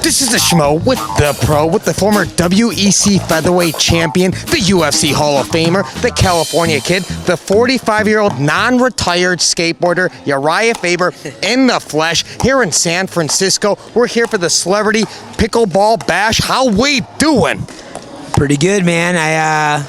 This is the Schmo with the former WEC Featherweight champion, the UFC Hall of Famer, the California Kid, the 45-year-old non-retired skateboarder, Urijah Faber, in the flesh, here in San Francisco. We're here for the Celebrity Pickleball Bash. How we doing? Pretty good, man. I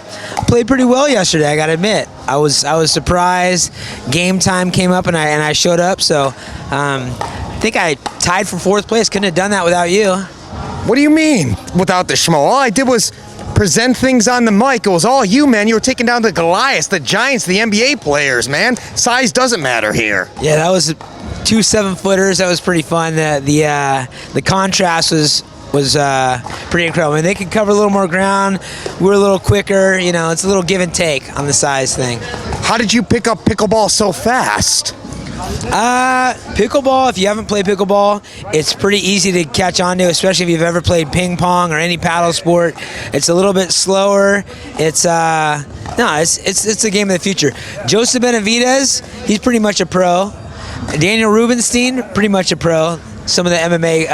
played pretty well yesterday, I gotta admit. I was surprised. Game time came up and I showed up, so I think I tied for 4th place. Couldn't have done that without you. What do you mean, without the Schmo? All I did was present things on the mic. It was all you, man. You were taking down the Goliaths, the Giants, the NBA players, man. Size doesn't matter here. Yeah, that was 2 7-footers. That was pretty fun. The contrast was pretty incredible. I mean, they could cover a little more ground. We were a little quicker. You know, it's a little give and take on the size thing. How did you pick up pickleball so fast? Pickleball, if you haven't played pickleball, it's pretty easy to catch on to, especially if you've ever played ping pong or any paddle sport. It's a little bit slower. It's it's a game of the future. Joseph Benavidez, he's pretty much a pro. Daniel Rubenstein, pretty much a pro. Some of the MMA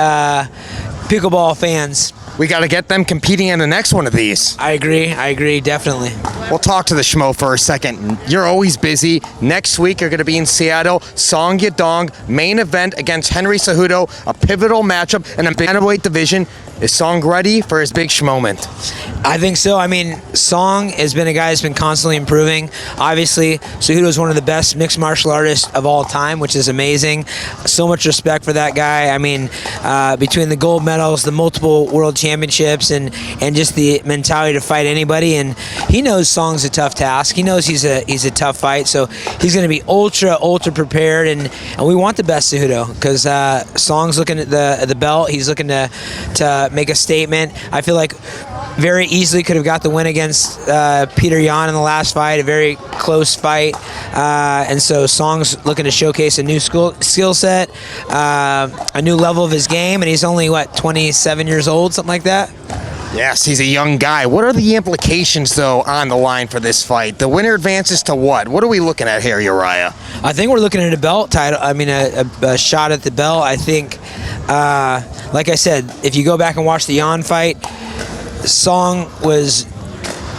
pickleball fans. We got to get them competing in the next one of these. I agree, definitely. We'll talk to the Schmo for a second. You're always busy. Next week, you're going to be in Seattle. Song Yadong, main event against Henry Cejudo, a pivotal matchup in the bantamweight division. Is Song ready for his big Schmoment? I think so. I mean, Song has been a guy that's been constantly improving. Obviously, Cejudo is one of the best mixed martial artists of all time, which is amazing. So much respect for that guy. I mean, between the gold medals, the multiple world championships, and just the mentality to fight anybody. And he knows Song's a tough task. He knows he's a tough fight. So he's going to be ultra prepared. And we want the best Cejudo because Song's looking at the belt. He's looking to make a statement. I feel like very easily could have got the win against Peter Yan in the last fight, a very close fight. And so Song's looking to showcase a new skill set, a new level of his game, and he's only, 27 years old, something like that? Yes, he's a young guy. What are the implications, though, on the line for this fight? The winner advances to what? What are we looking at here, Urijah? I think we're looking at a belt title. I mean, a shot at the belt. I think, like I said, if you go back and watch the Yan fight, Song was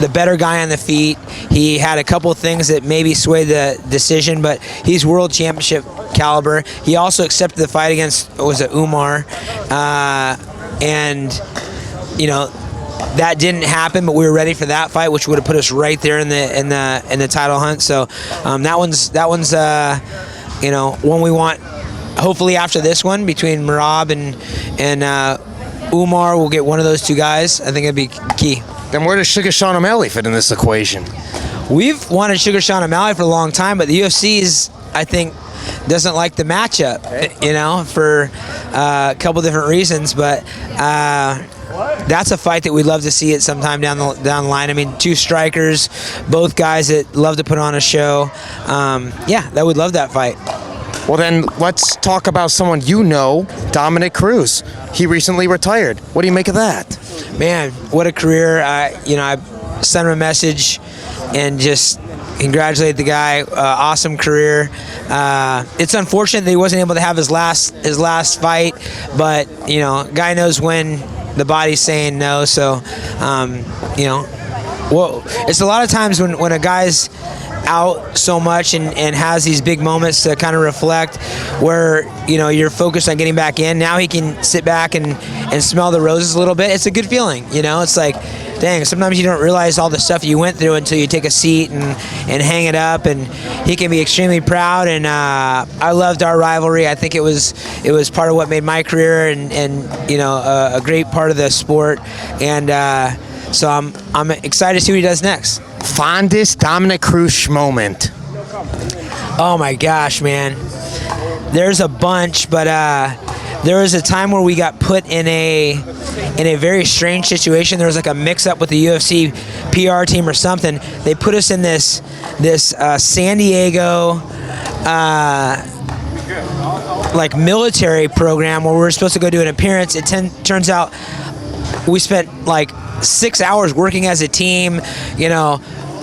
the better guy on the feet. He had a couple of things that maybe swayed the decision, but he's world championship caliber. He also accepted the fight against, Umar, and that didn't happen, but we were ready for that fight, which would have put us right there in the title hunt. So that one's one we want. Hopefully after this one between Merab and Umar, we'll get one of those two guys. I think it'd be key. Then where does Sugar Sean O'Malley fit in this equation? We've wanted Sugar Sean O'Malley for a long time, but the UFC I think, doesn't like the matchup, for a couple different reasons. But that's a fight that we'd love to see it sometime down the line. I mean, 2 strikers, both guys that love to put on a show. That would love that fight. Well, then let's talk about someone Dominick Cruz. He recently retired. What do you make of that? Man, what a career. I sent him a message and just congratulate the guy. Awesome career. It's unfortunate that he wasn't able to have his last fight, but guy knows when the body's saying no. So it's a lot of times when a guy's out so much and has these big moments to kind of reflect, where you're focused on getting back in. Now he can sit back and smell the roses a little bit. It's a good feeling. It's like, dang, sometimes you don't realize all the stuff you went through until you take a seat and hang it up. And he can be extremely proud. And I loved our rivalry. I think it was part of what made my career and a great part of the sport. And so I'm excited to see what he does next. Fondest Dominick Cruz moment? Oh my gosh, man. There's a bunch, but there was a time where we got put in a very strange situation. There was like a mix-up with the UFC PR team or something. They put us in this San Diego military program where we were supposed to go do an appearance. It turns out we spent 6 hours working as a team,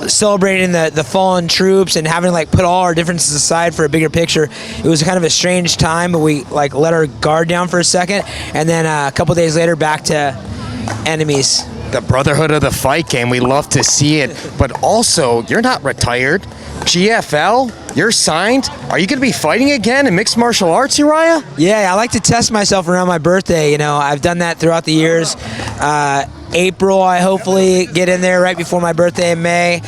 celebrating the fallen troops and having to like put all our differences aside for a bigger picture. It was kind of a strange time, but we like let our guard down for a second, and then a couple days later back to enemies. The brotherhood of the fight game, we love to see it. But also, you're not retired. GFL, you're signed. Are you going to be fighting again in mixed martial arts, Urijah? Yeah, I like to test myself around my birthday. You know, I've done that throughout the years. April, I hopefully get in there right before my birthday in May.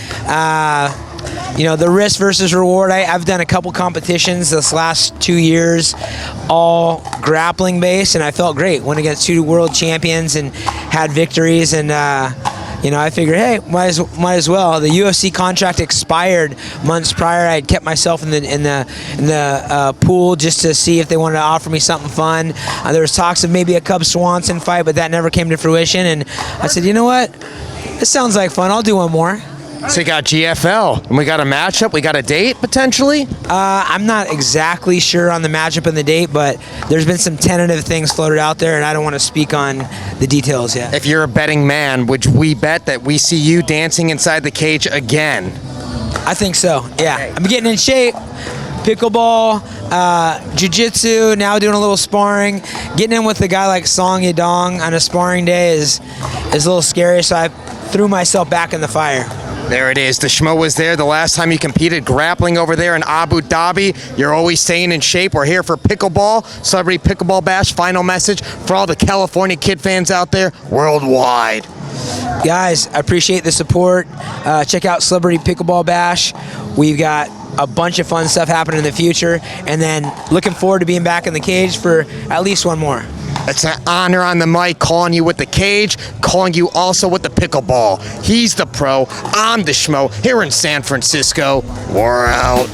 You know, the risk versus reward, I've done a couple competitions this last 2 years, all grappling based, and I felt great. Went against 2 world champions and had victories, and you know, I figured, hey, might as well. The UFC contract expired months prior. I had kept myself in the pool just to see if they wanted to offer me something fun. There was talks of maybe a Cub Swanson fight, but that never came to fruition. And I said, you know what? This sounds like fun. I'll do one more. So you got GFL, and we got a matchup. We got a date potentially. I'm not exactly sure on the matchup and the date, but there's been some tentative things floated out there, and I don't want to speak on the details yet. If you're a betting man, would we bet that we see you dancing inside the cage again? I think so. Yeah, I'm getting in shape. Pickleball, jiu-jitsu, now doing a little sparring. Getting in with a guy like Yadong on a sparring day is a little scary, so I threw myself back in the fire. There it is. The Schmo was there the last time you competed grappling over there in Abu Dhabi. You're always staying in shape. We're here for pickleball, Celebrity Pickleball Bash. Final message for all the California kid fans out there worldwide. Guys, I appreciate the support. Check out Celebrity Pickleball Bash. We've got a bunch of fun stuff happening in the future, and then looking forward to being back in the cage for at least one more. It's an honor on the mic, calling you with the cage, calling you also with the pickleball. He's the pro, I'm the Schmo, here in San Francisco. We're out.